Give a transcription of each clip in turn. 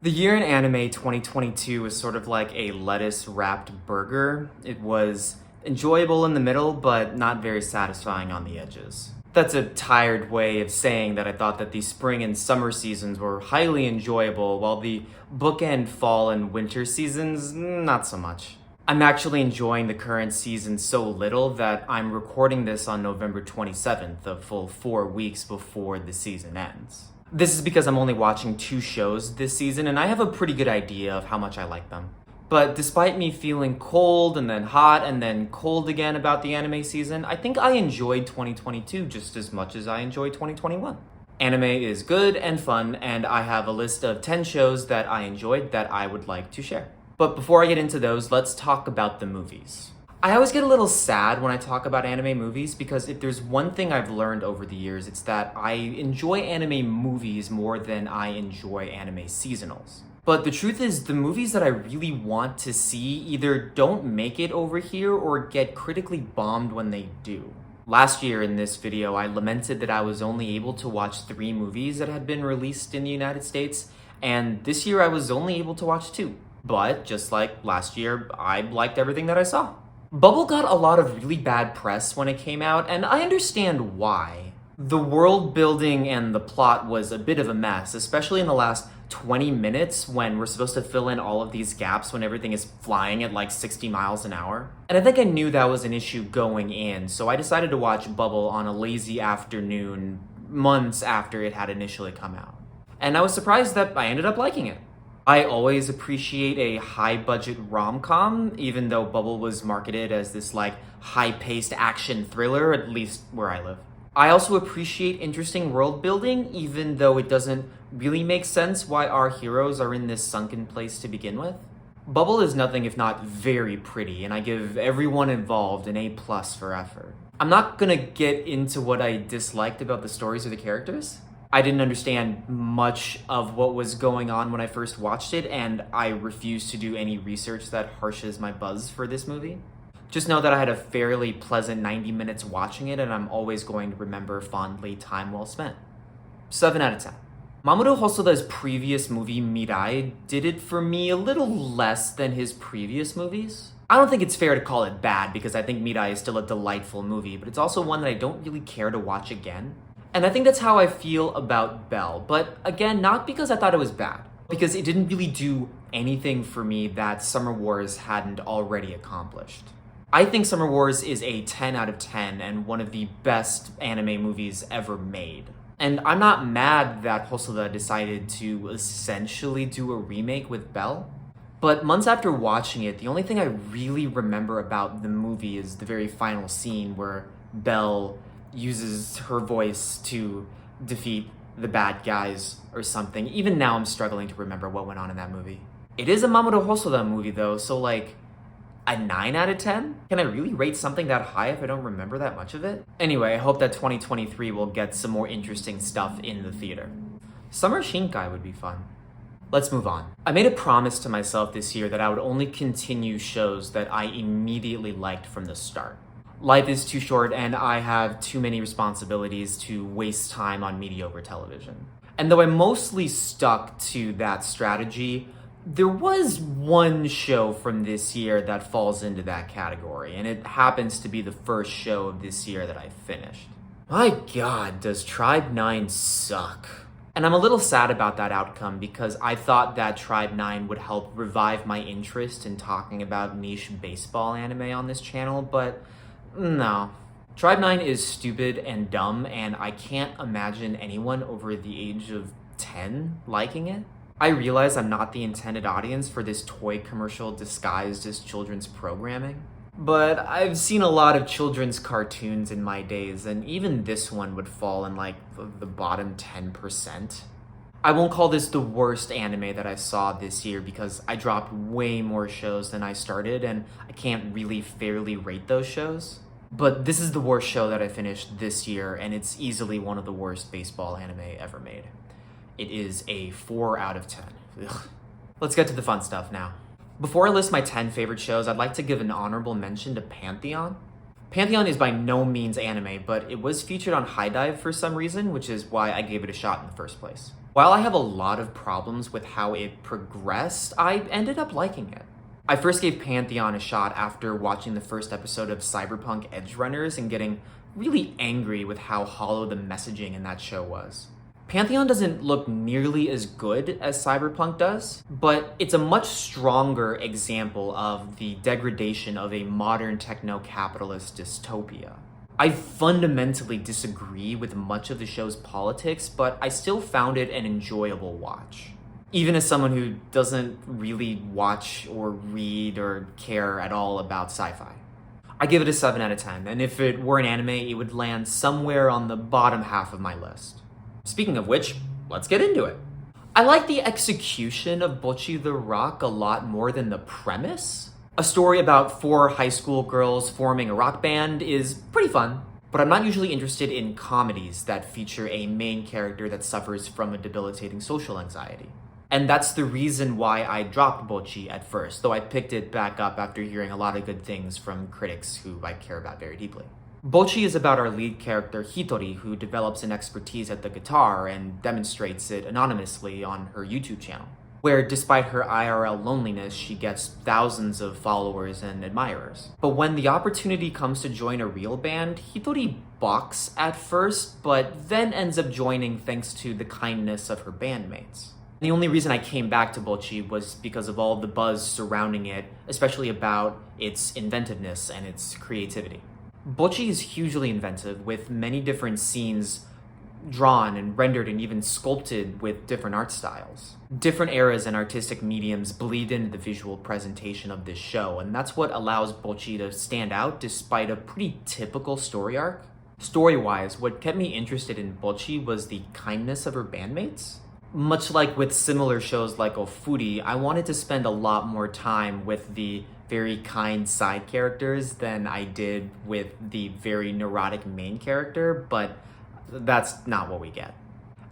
The year in anime 2022 was sort of like a lettuce-wrapped burger. It was enjoyable in the middle, but not very satisfying on the edges. That's a tired way of saying that I thought that the spring and summer seasons were highly enjoyable, while the bookend fall and winter seasons, not so much. I'm actually enjoying the current season so little that I'm recording this on November 27th, a full 4 weeks before the season ends. This is because I'm only watching 2 shows this season, and I have a pretty good idea of how much I like them. But despite me feeling cold and then hot and then cold again about the anime season, I think I enjoyed 2022 just as much as I enjoyed 2021. Anime is good and fun, and I have a list of 10 shows that I enjoyed that I would like to share. But before I get into those, let's talk about the movies. I always get a little sad when I talk about anime movies because if there's one thing I've learned over the years, it's that I enjoy anime movies more than I enjoy anime seasonals. But the truth is, the movies that I really want to see either don't make it over here or get critically bombed when they do. Last year in this video, I lamented that I was only able to watch 3 movies that had been released in the United States, and this year I was only able to watch 2. But just like last year, I liked everything that I saw. Bubble got a lot of really bad press when it came out, and I understand why. The world building and the plot was a bit of a mess, especially in the last 20 minutes when we're supposed to fill in all of these gaps when everything is flying at like 60 miles an hour. And I think I knew that was an issue going in, so I decided to watch Bubble on a lazy afternoon months after it had initially come out. And I was surprised that I ended up liking it. I always appreciate a high-budget rom-com, even though Bubble was marketed as this like high-paced action thriller, at least where I live. I also appreciate interesting world building, even though it doesn't really make sense why our heroes are in this sunken place to begin with. Bubble is nothing if not very pretty, and I give everyone involved an A+ for effort. I'm not gonna get into what I disliked about the stories or the characters. I didn't understand much of what was going on when I first watched it, and I refuse to do any research that harshes my buzz for this movie. Just know that I had a fairly pleasant 90 minutes watching it, and I'm always going to remember fondly time well spent. 7 out of 10. Mamoru Hosoda's previous movie, Mirai, did it for me a little less than his previous movies. I don't think it's fair to call it bad, because I think Mirai is still a delightful movie, but it's also one that I don't really care to watch again. And I think that's how I feel about Belle, but again, not because I thought it was bad, because it didn't really do anything for me that Summer Wars hadn't already accomplished. I think Summer Wars is a 10 out of 10 and one of the best anime movies ever made. And I'm not mad that Hosoda decided to essentially do a remake with Belle, but months after watching it, the only thing I really remember about the movie is the very final scene where Belle uses her voice to defeat the bad guys or something. Even now I'm struggling to remember what went on in that movie. It is a Mamoru Hosoda movie though, so like a 9 out of 10? Can I really rate something that high if I don't remember that much of it? Anyway, I hope that 2023 will get some more interesting stuff in the theater. Summer Shinkai would be fun. Let's move on. I made a promise to myself this year that I would only continue shows that I immediately liked from the start. Life is too short and I have too many responsibilities to waste time on mediocre television. And though I mostly stuck to that strategy, there was one show from this year that falls into that category, and it happens to be the first show of this year that I finished. My god, does Tribe 9 suck. And I'm a little sad about that outcome because I thought that Tribe 9 would help revive my interest in talking about niche baseball anime on this channel, but no. Tribe 9 is stupid and dumb, and I can't imagine anyone over the age of 10 liking it. I realize I'm not the intended audience for this toy commercial disguised as children's programming, but I've seen a lot of children's cartoons in my days, and even this one would fall in like the bottom 10%. I won't call this the worst anime that I saw this year because I dropped way more shows than I started and I can't really fairly rate those shows. But this is the worst show that I finished this year, and it's easily one of the worst baseball anime ever made. It is a 4 out of 10. Ugh. Let's get to the fun stuff now. Before I list my 10 favorite shows, I'd like to give an honorable mention to Pantheon. Pantheon is by no means anime, but it was featured on High Dive for some reason, which is why I gave it a shot in the first place. While I have a lot of problems with how it progressed, I ended up liking it. I first gave Pantheon a shot after watching the first episode of Cyberpunk Edge Runners and getting really angry with how hollow the messaging in that show was. Pantheon doesn't look nearly as good as Cyberpunk does, but it's a much stronger example of the degradation of a modern techno-capitalist dystopia. I fundamentally disagree with much of the show's politics, but I still found it an enjoyable watch. Even as someone who doesn't really watch or read or care at all about sci-fi. I give it a 7 out of 10, and if it were an anime, it would land somewhere on the bottom half of my list. Speaking of which, let's get into it. I like the execution of Bocchi the Rock a lot more than the premise. A story about 4 high school girls forming a rock band is pretty fun, but I'm not usually interested in comedies that feature a main character that suffers from a debilitating social anxiety. And that's the reason why I dropped Bocchi at first, though I picked it back up after hearing a lot of good things from critics who I care about very deeply. Bocchi is about our lead character Hitori, who develops an expertise at the guitar and demonstrates it anonymously on her YouTube channel, where despite her IRL loneliness, she gets thousands of followers and admirers. But when the opportunity comes to join a real band, Hitori balks at first, but then ends up joining thanks to the kindness of her bandmates. The only reason I came back to Bocchi was because of all the buzz surrounding it, especially about its inventiveness and its creativity. Bocchi is hugely inventive, with many different scenes drawn and rendered and even sculpted with different art styles. Different eras and artistic mediums bleed into the visual presentation of this show, and that's what allows Bocchi to stand out despite a pretty typical story arc. Story-wise, what kept me interested in Bocchi was the kindness of her bandmates. Much like with similar shows like Ofuri, I wanted to spend a lot more time with the very kind side characters than I did with the very neurotic main character, but that's not what we get.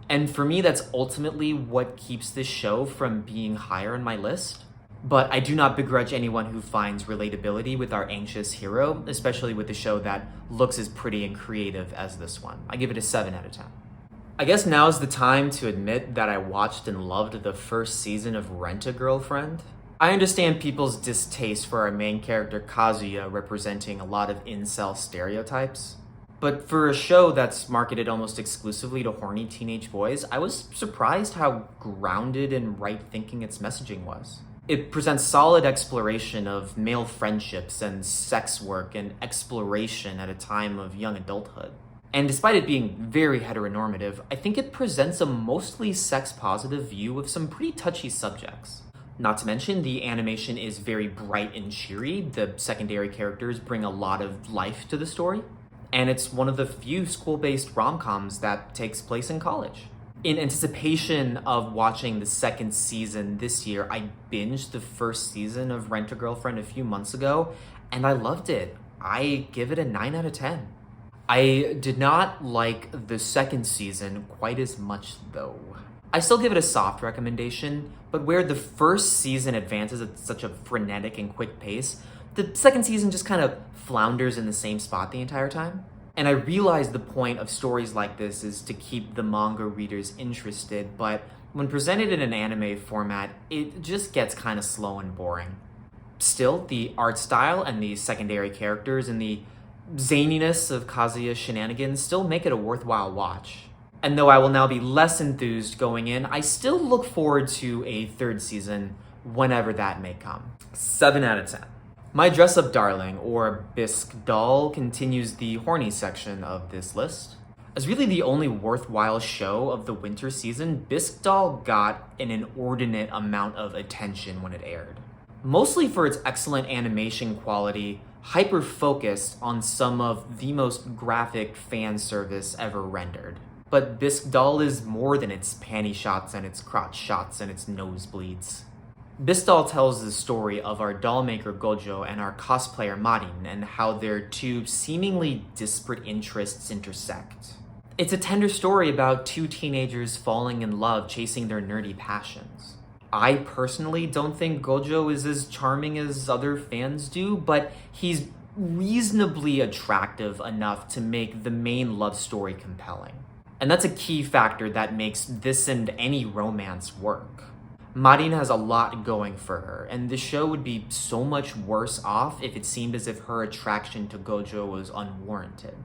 And for me, that's ultimately what keeps this show from being higher on my list. But I do not begrudge anyone who finds relatability with our anxious hero, especially with a show that looks as pretty and creative as this one. I give it a 7 out of 10. I guess now's the time to admit that I watched and loved the first season of Rent-A-Girlfriend. I understand people's distaste for our main character Kazuya representing a lot of incel stereotypes. But for a show that's marketed almost exclusively to horny teenage boys, I was surprised how grounded and right-thinking its messaging was. It presents solid exploration of male friendships and sex work and exploration at a time of young adulthood. And despite it being very heteronormative, I think it presents a mostly sex-positive view of some pretty touchy subjects. Not to mention, the animation is very bright and cheery. The secondary characters bring a lot of life to the story. And it's one of the few school-based rom-coms that takes place in college. In anticipation of watching the second season this year, I binged the first season of Rent-A-Girlfriend a few months ago, and I loved it. I give it a 9 out of 10. I did not like the second season quite as much, though. I still give it a soft recommendation, but where the first season advances at such a frenetic and quick pace, the second season just kind of flounders in the same spot the entire time. And I realize the point of stories like this is to keep the manga readers interested, but when presented in an anime format, it just gets kind of slow and boring. Still, the art style and the secondary characters and the zaniness of Kazuya's shenanigans still make it a worthwhile watch. And though I will now be less enthused going in, I still look forward to a third season whenever that may come. 7 out of 10. My dress-up darling, or Bisque Doll, continues the horny section of this list. As really the only worthwhile show of the winter season, Bisque Doll got an inordinate amount of attention when it aired. Mostly for its excellent animation quality, hyper-focused on some of the most graphic fan service ever rendered. But Bisque Doll is more than its panty shots and its crotch shots and its nosebleeds. Bisque Doll tells the story of our doll maker Gojo and our cosplayer Marin and how their two seemingly disparate interests intersect. It's a tender story about two teenagers falling in love, chasing their nerdy passions. I personally don't think Gojo is as charming as other fans do, but he's reasonably attractive enough to make the main love story compelling. And that's a key factor that makes this and any romance work. Marina has a lot going for her, and the show would be so much worse off if it seemed as if her attraction to Gojo was unwarranted.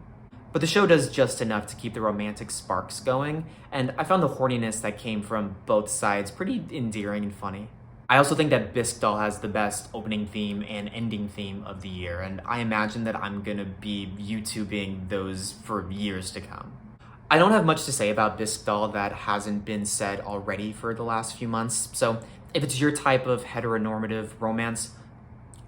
But the show does just enough to keep the romantic sparks going, and I found the horniness that came from both sides pretty endearing and funny. I also think that Bisque Doll has the best opening theme and ending theme of the year, and I imagine that I'm gonna be YouTubing those for years to come. I don't have much to say about Bisque Doll that hasn't been said already for the last few months, so if it's your type of heteronormative romance,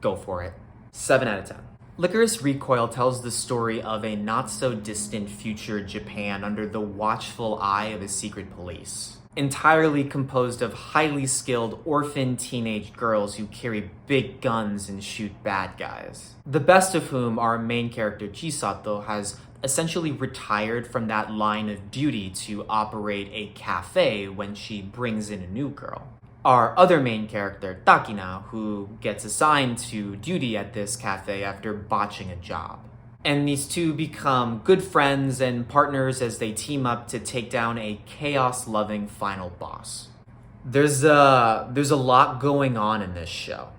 go for it. 7 out of 10. Lycoris Recoil tells the story of a not-so-distant future Japan under the watchful eye of a secret police. Entirely composed of highly skilled orphan teenage girls who carry big guns and shoot bad guys. The best of whom, our main character Chisato, has essentially retired from that line of duty to operate a cafe when she brings in a new girl. Our other main character, Takina, who gets assigned to duty at this cafe after botching a job. And these two become good friends and partners as they team up to take down a chaos-loving final boss. There's a lot going on in this show.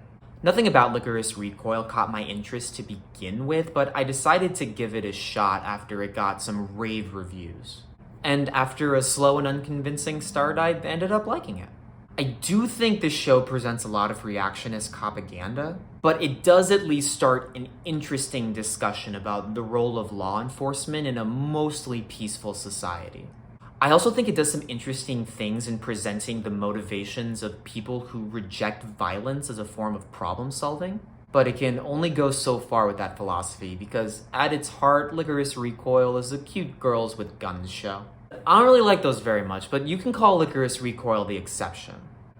Nothing about Lycoris Recoil caught my interest to begin with, but I decided to give it a shot after it got some rave reviews. And after a slow and unconvincing start, I ended up liking it. I do think this show presents a lot of reactionist propaganda, but it does at least start an interesting discussion about the role of law enforcement in a mostly peaceful society. I also think it does some interesting things in presenting the motivations of people who reject violence as a form of problem solving, but it can only go so far with that philosophy because at its heart, Lycoris Recoil is a cute girls with guns show. I don't really like those very much, but you can call Lycoris Recoil the exception.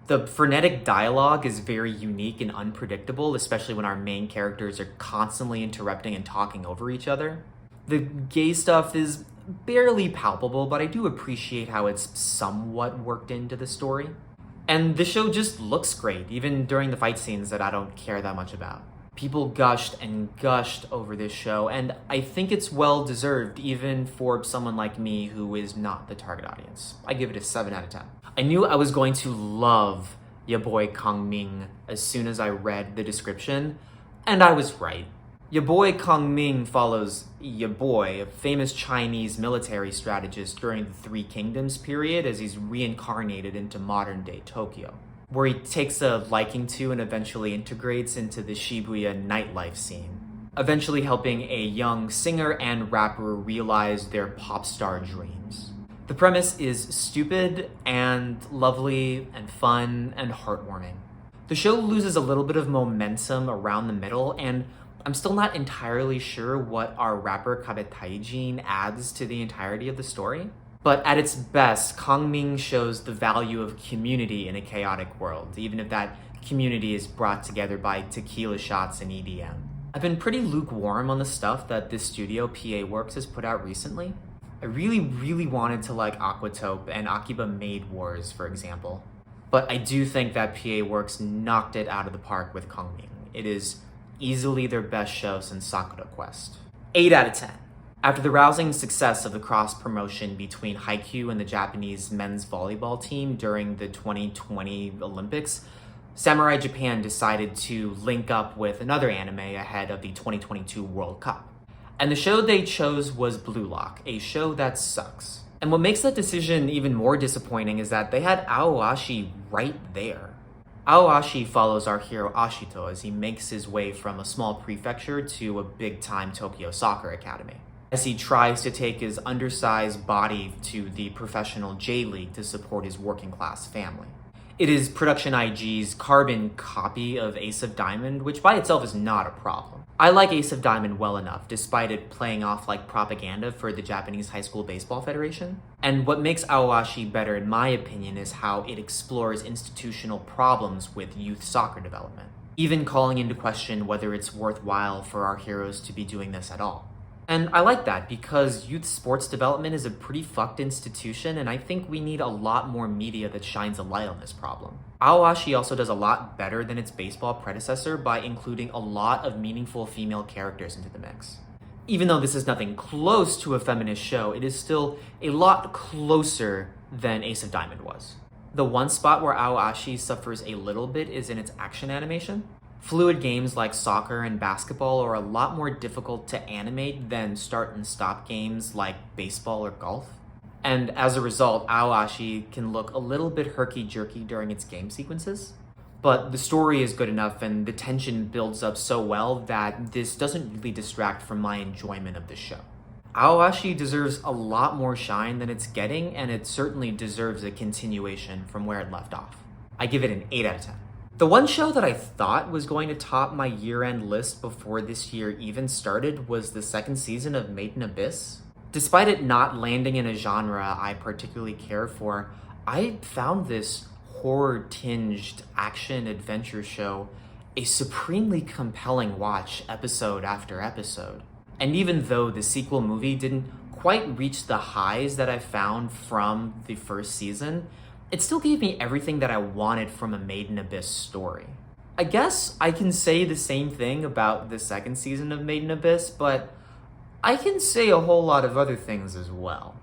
The frenetic dialogue is very unique and unpredictable, especially when our main characters are constantly interrupting and talking over each other. The gay stuff is barely palpable, but I do appreciate how it's somewhat worked into the story. And the show just looks great, even during the fight scenes that I don't care that much about. People gushed and gushed over this show, and I think it's well deserved, even for someone like me who is not the target audience. I give it a 7 out of 10. I knew I was going to love ya Boy Kongming as soon as I read the description, and I was right. Ya Boy Kongming follows ya boy, a famous Chinese military strategist during the Three Kingdoms period as he's reincarnated into modern-day Tokyo, where he takes a liking to and eventually integrates into the Shibuya nightlife scene, eventually helping a young singer and rapper realize their pop star dreams. The premise is stupid and lovely and fun and heartwarming. The show loses a little bit of momentum around the middle, and I'm still not entirely sure what our rapper Kabetaijin adds to the entirety of the story. But at its best, Kongming shows the value of community in a chaotic world, even if that community is brought together by tequila shots and EDM. I've been pretty lukewarm on the stuff that this studio, PA Works, has put out recently. I really wanted to like Aquatope and Akiba Maid Wars, for example. But I do think that PA Works knocked it out of the park with Kongming. It is easily their best show since Sakura Quest. 8 out of 10. After the rousing success of the cross-promotion between Haikyuu and the Japanese men's volleyball team during the 2020 Olympics, Samurai Japan decided to link up with another anime ahead of the 2022 World Cup. And the show they chose was Blue Lock, a show that sucks. And what makes that decision even more disappointing is that they had Aoashi right there. Aoashi follows our hero Ashito as he makes his way from a small prefecture to a big-time Tokyo soccer academy, as he tries to take his undersized body to the professional J-League to support his working-class family. It is Production IG's carbon copy of Ace of Diamond, which by itself is not a problem. I like Ace of Diamond well enough, despite it playing off like propaganda for the Japanese High School Baseball Federation. And what makes Aoashi better, in my opinion, is how it explores institutional problems with youth soccer development, even calling into question whether it's worthwhile for our heroes to be doing this at all. And I like that because youth sports development is a pretty fucked institution, and I think we need a lot more media that shines a light on this problem. Aoashi also does a lot better than its baseball predecessor by including a lot of meaningful female characters into the mix. Even though this is nothing close to a feminist show, it is still a lot closer than Ace of Diamond was. The one spot where Ashi suffers a little bit is in its action animation. Fluid games like soccer and basketball are a lot more difficult to animate than start and stop games like baseball or golf. And as a result, Ashi can look a little bit herky-jerky during its game sequences. But the story is good enough and the tension builds up so well that this doesn't really distract from my enjoyment of the show. Aoashi deserves a lot more shine than it's getting, and it certainly deserves a continuation from where it left off. I give it an 8 out of 10. The one show that I thought was going to top my year-end list before this year even started was the second season of Made in Abyss. Despite it not landing in a genre I particularly care for, I found this horror-tinged action-adventure show a supremely compelling watch episode after episode. And even though the sequel movie didn't quite reach the highs that I found from the first season, it still gave me everything that I wanted from a Made in Abyss story. I guess I can say the same thing about the second season of Made in Abyss, but I can say a whole lot of other things as well.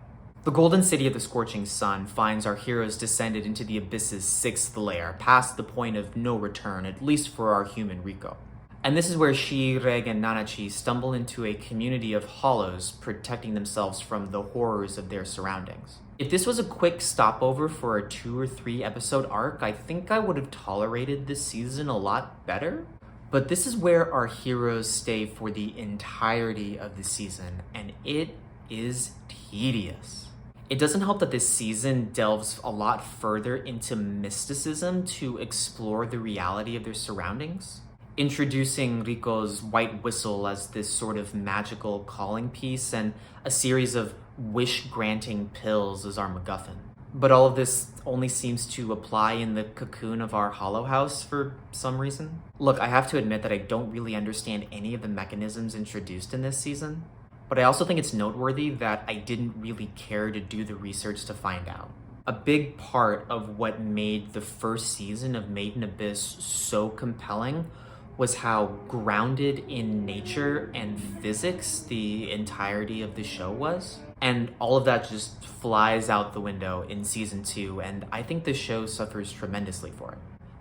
The Golden City of the Scorching Sun finds our heroes descended into the Abyss's 6th layer, past the point of no return, at least for our human Riko. And this is where Shi, Reg, and Nanachi stumble into a community of hollows, protecting themselves from the horrors of their surroundings. If this was a quick stopover for a 2 or 3 episode arc, I think I would have tolerated this season a lot better. But this is where our heroes stay for the entirety of the season, and it is tedious. It doesn't help that this season delves a lot further into mysticism to explore the reality of their surroundings, introducing Riko's white whistle as this sort of magical calling piece and a series of wish-granting pills as our MacGuffin. But all of this only seems to apply in the cocoon of our Hollow House for some reason. Look, I have to admit that I don't really understand any of the mechanisms introduced in this season, but I also think it's noteworthy that I didn't really care to do the research to find out. A big part of what made the first season of Made in Abyss so compelling was how grounded in nature and physics the entirety of the show was. And all of that just flies out the window in season 2, and I think the show suffers tremendously for it.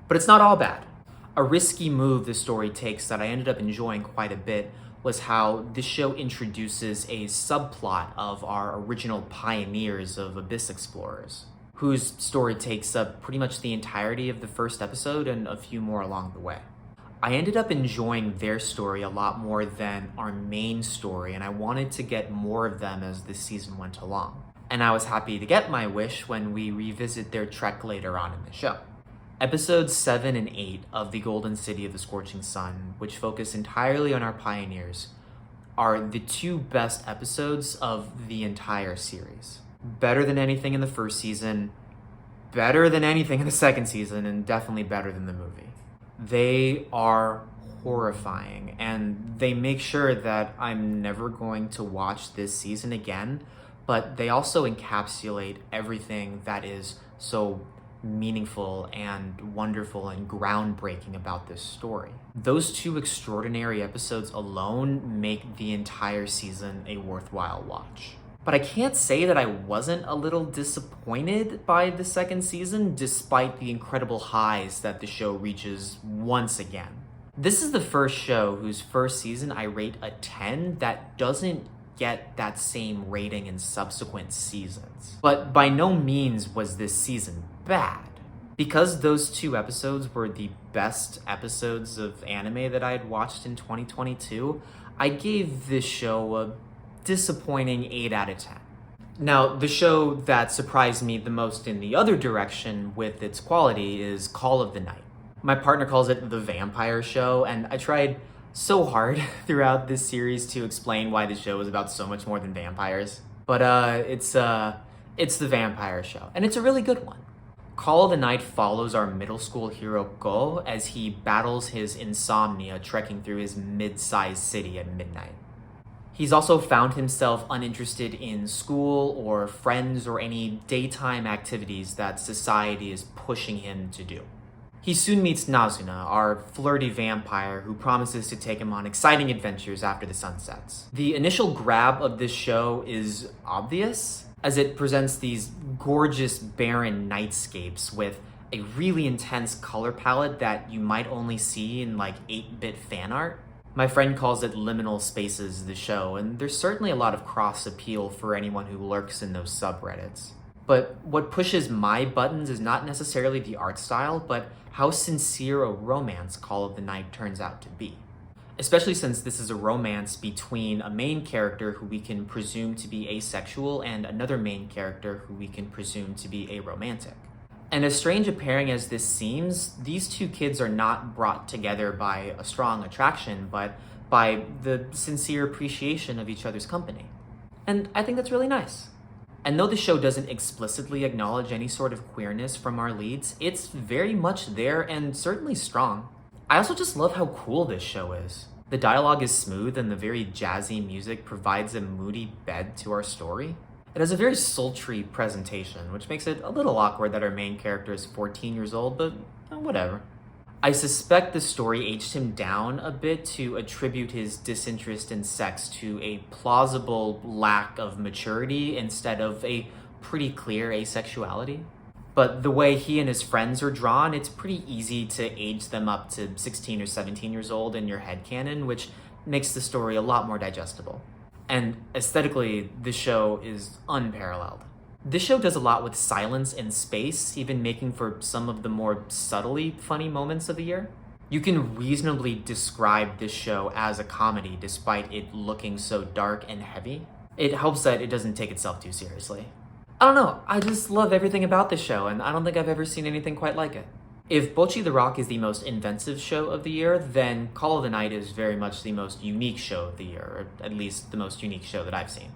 But it's not all bad. A risky move the story takes that I ended up enjoying quite a bit was how the show introduces a subplot of our original pioneers of Abyss Explorers, whose story takes up pretty much the entirety of the first episode and a few more along the way. I ended up enjoying their story a lot more than our main story, and I wanted to get more of them as this season went along. And I was happy to get my wish when we revisit their trek later on in the show. Episodes 7 and 8 of The Golden City of the Scorching Sun, which focus entirely on our pioneers, are the 2 best episodes of the entire series. Better than anything in the first season, better than anything in the second season, and definitely better than the movie. They are horrifying, and they make sure that I'm never going to watch this season again, but they also encapsulate everything that is so meaningful and wonderful and groundbreaking about this story. Those 2 extraordinary episodes alone make the entire season a worthwhile watch. But I can't say that I wasn't a little disappointed by the second season, despite the incredible highs that the show reaches once again. This is the first show whose first season I rate a 10 that doesn't get that same rating in subsequent seasons. But by no means was this season bad. Because those 2 episodes were the best episodes of anime that I had watched in 2022, I gave this show a disappointing 8 out of 10. Now, the show that surprised me the most in the other direction with its quality is Call of the Night. My partner calls it the vampire show, and I tried so hard throughout this series to explain why the show is about so much more than vampires. But it's the vampire show, and it's a really good one. Call of the Night follows our middle school hero Go as he battles his insomnia trekking through his mid-sized city at midnight. He's also found himself uninterested in school or friends or any daytime activities that society is pushing him to do. He soon meets Nazuna, our flirty vampire who promises to take him on exciting adventures after the sun sets. The initial grab of this show is obvious, as it presents these gorgeous barren nightscapes with a really intense color palette that you might only see in like 8-bit fan art. My friend calls it liminal spaces, the show, and there's certainly a lot of cross appeal for anyone who lurks in those subreddits. But what pushes my buttons is not necessarily the art style, but how sincere a romance Call of the Night turns out to be. Especially since this is a romance between a main character who we can presume to be asexual and another main character who we can presume to be aromantic. And as strange a pairing as this seems, these two kids are not brought together by a strong attraction, but by the sincere appreciation of each other's company. And I think that's really nice. And though the show doesn't explicitly acknowledge any sort of queerness from our leads, it's very much there and certainly strong. I also just love how cool this show is. The dialogue is smooth and the very jazzy music provides a moody bed to our story. It has a very sultry presentation, which makes it a little awkward that our main character is 14 years old, but whatever. I suspect the story aged him down a bit to attribute his disinterest in sex to a plausible lack of maturity instead of a pretty clear asexuality. But the way he and his friends are drawn, it's pretty easy to age them up to 16 or 17 years old in your headcanon, which makes the story a lot more digestible. And aesthetically, the show is unparalleled. This show does a lot with silence and space, even making for some of the more subtly funny moments of the year. You can reasonably describe this show as a comedy despite it looking so dark and heavy. It helps that it doesn't take itself too seriously. I don't know, I just love everything about this show, and I don't think I've ever seen anything quite like it. If Bocchi the Rock is the most inventive show of the year, then Call of the Night is very much the most unique show of the year, or at least the most unique show that I've seen.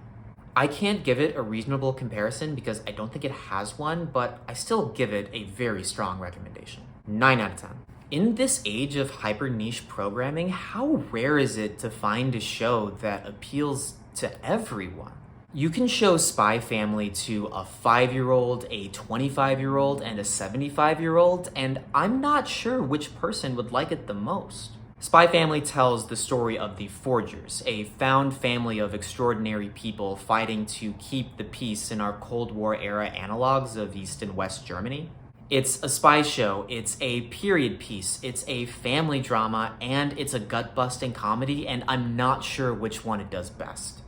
I can't give it a reasonable comparison because I don't think it has one, but I still give it a very strong recommendation. 9 out of 10. In this age of hyper niche programming, how rare is it to find a show that appeals to everyone? You can show Spy Family to a 5-year-old, a 25-year-old, and a 75-year-old, and I'm not sure which person would like it the most. Spy Family tells the story of the Forgers, a found family of extraordinary people fighting to keep the peace in our Cold War era analogs of East and West Germany. It's a spy show, it's a period piece, it's a family drama, and it's a gut-busting comedy, and I'm not sure which one it does best.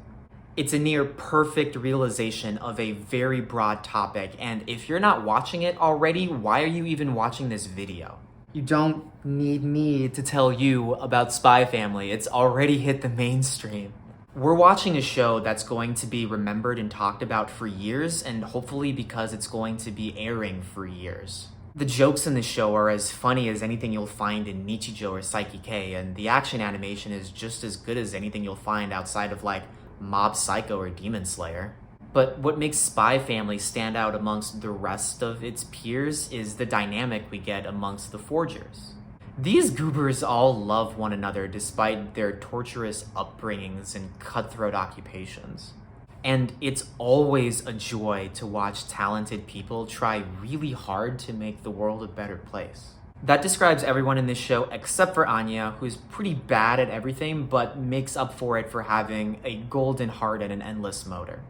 It's a near perfect realization of a very broad topic, and if you're not watching it already, why are you even watching this video? You don't need me to tell you about Spy Family. It's already hit the mainstream. We're watching a show that's going to be remembered and talked about for years, and hopefully because it's going to be airing for years. The jokes in the show are as funny as anything you'll find in Nichijou or Psyche K, and the action animation is just as good as anything you'll find outside of like Mob Psycho or Demon Slayer. But what makes Spy Family stand out amongst the rest of its peers is the dynamic we get amongst the Forgers. These goobers all love one another despite their torturous upbringings and cutthroat occupations. And it's always a joy to watch talented people try really hard to make the world a better place. That describes everyone in this show except for Anya, who's pretty bad at everything but makes up for it for having a golden heart and an endless motor.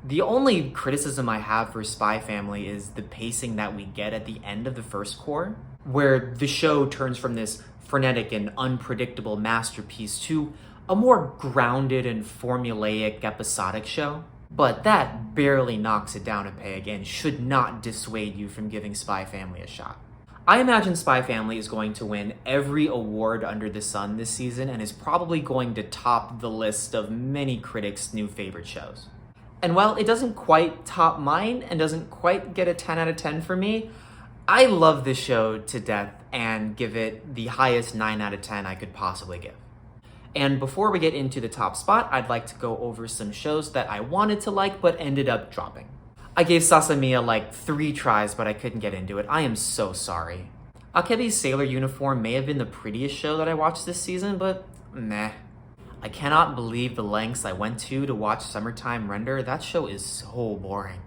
The only criticism I have for Spy Family is the pacing that we get at the end of the first core, where the show turns from this frenetic and unpredictable masterpiece to a more grounded and formulaic episodic show. But that barely knocks it down a peg and should not dissuade you from giving Spy Family a shot. I imagine Spy Family is going to win every award under the sun this season and is probably going to top the list of many critics' new favorite shows. And while it doesn't quite top mine and doesn't quite get a 10 out of 10 for me, I love this show to death and give it the highest 9 out of 10 I could possibly give. And before we get into the top spot, I'd like to go over some shows that I wanted to like but ended up dropping. I gave Sasamiya like 3 tries, but I couldn't get into it. I am so sorry. Akebi's Sailor Uniform may have been the prettiest show that I watched this season, but meh. I cannot believe the lengths I went to watch Summertime Render. That show is so boring.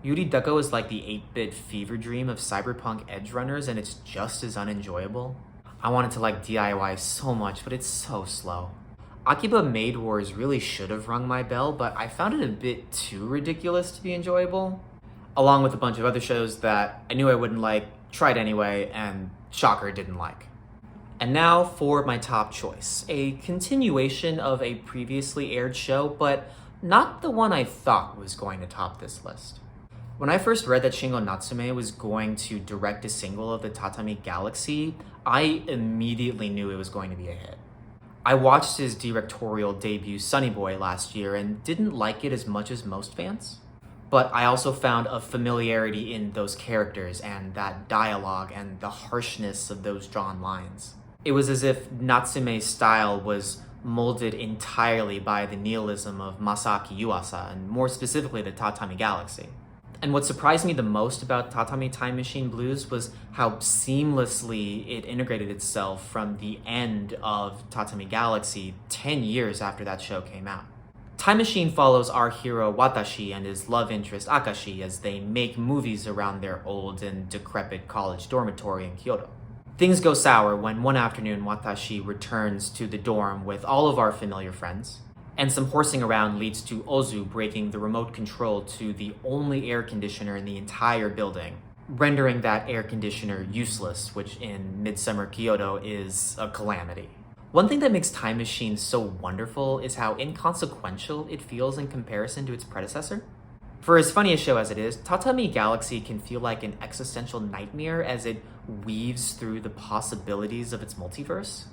Yuri Deko is like the 8-bit fever dream of cyberpunk edge runners, and it's just as unenjoyable. I wanted to like DIY so much, but it's so slow. Akiba Maid Wars really should have rung my bell, but I found it a bit too ridiculous to be enjoyable. Along with a bunch of other shows that I knew I wouldn't like, tried anyway, and shocker, didn't like. And now for my top choice, a continuation of a previously aired show, but not the one I thought was going to top this list. When I first read that Shingo Natsume was going to direct a single of the Tatami Galaxy, I immediately knew it was going to be a hit. I watched his directorial debut Sunny Boy last year and didn't like it as much as most fans. But I also found a familiarity in those characters and that dialogue and the harshness of those drawn lines. It was as if Natsume's style was molded entirely by the nihilism of Masaaki Yuasa, and more specifically the Tatami Galaxy. And what surprised me the most about Tatami Time Machine Blues was how seamlessly it integrated itself from the end of Tatami Galaxy 10 years after that show came out. Time Machine follows our hero Watashi and his love interest Akashi as they make movies around their old and decrepit college dormitory in Kyoto. Things go sour when one afternoon Watashi returns to the dorm with all of our familiar friends, and some horsing around leads to Ozu breaking the remote control to the only air conditioner in the entire building, rendering that air conditioner useless, which in midsummer Kyoto is a calamity. One thing that makes Time Machine so wonderful is how inconsequential it feels in comparison to its predecessor. For as funny a show as it is, Tatami Galaxy can feel like an existential nightmare as it weaves through the possibilities of its multiverse.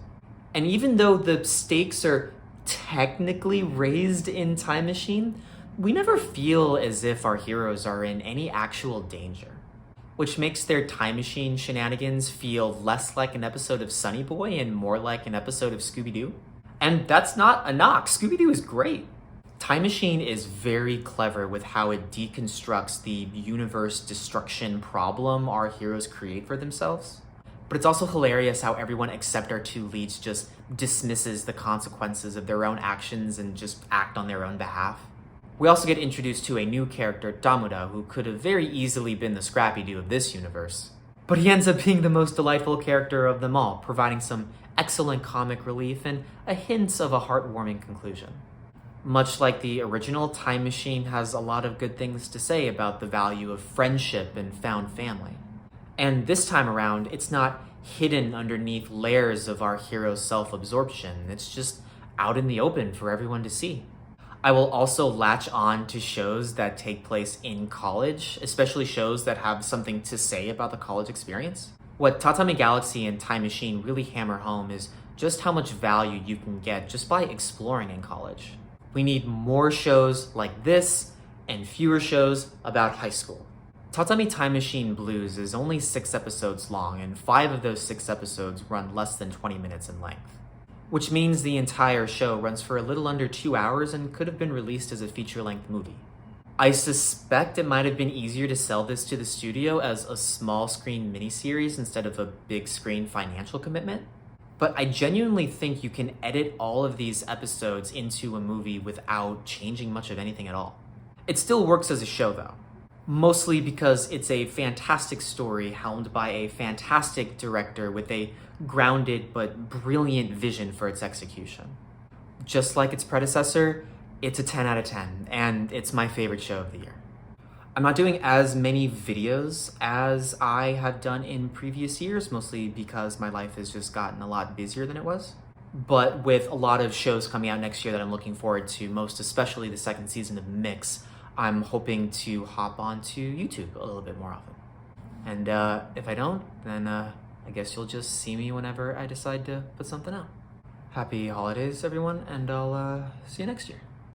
And even though the stakes are technically raised in Time Machine, we never feel as if our heroes are in any actual danger, which makes their Time Machine shenanigans feel less like an episode of Sunny Boy and more like an episode of Scooby-Doo. And that's not a knock. Scooby-Doo is great. Time Machine is very clever with how it deconstructs the universe destruction problem our heroes create for themselves. But it's also hilarious how everyone except our two leads just dismisses the consequences of their own actions and just act on their own behalf. We also get introduced to a new character, Damuda, who could have very easily been the Scrappy-Doo of this universe. But he ends up being the most delightful character of them all, providing some excellent comic relief and a hint of a heartwarming conclusion. Much like the original, Time Machine has a lot of good things to say about the value of friendship and found family. And this time around, it's not hidden underneath layers of our hero's self-absorption. It's just out in the open for everyone to see. I will also latch on to shows that take place in college, especially shows that have something to say about the college experience. What Tatami Galaxy and Time Machine really hammer home is just how much value you can get just by exploring in college. We need more shows like this and fewer shows about high school. Tatami Time Machine Blues is only 6 episodes long, and 5 of those 6 episodes run less than 20 minutes in length, which means the entire show runs for a little under 2 hours and could have been released as a feature-length movie. I suspect it might have been easier to sell this to the studio as a small-screen miniseries instead of a big-screen financial commitment, but I genuinely think you can edit all of these episodes into a movie without changing much of anything at all. It still works as a show, though. Mostly because it's a fantastic story helmed by a fantastic director with a grounded but brilliant vision for its execution. Just like its predecessor, it's a 10 out of 10, and it's my favorite show of the year. I'm not doing as many videos as I have done in previous years, mostly because my life has just gotten a lot busier than it was. But with a lot of shows coming out next year that I'm looking forward to, most especially the second season of Mix, I'm hoping to hop onto YouTube a little bit more often. And if I don't, then I guess you'll just see me whenever I decide to put something out. Happy holidays, everyone, and I'll see you next year.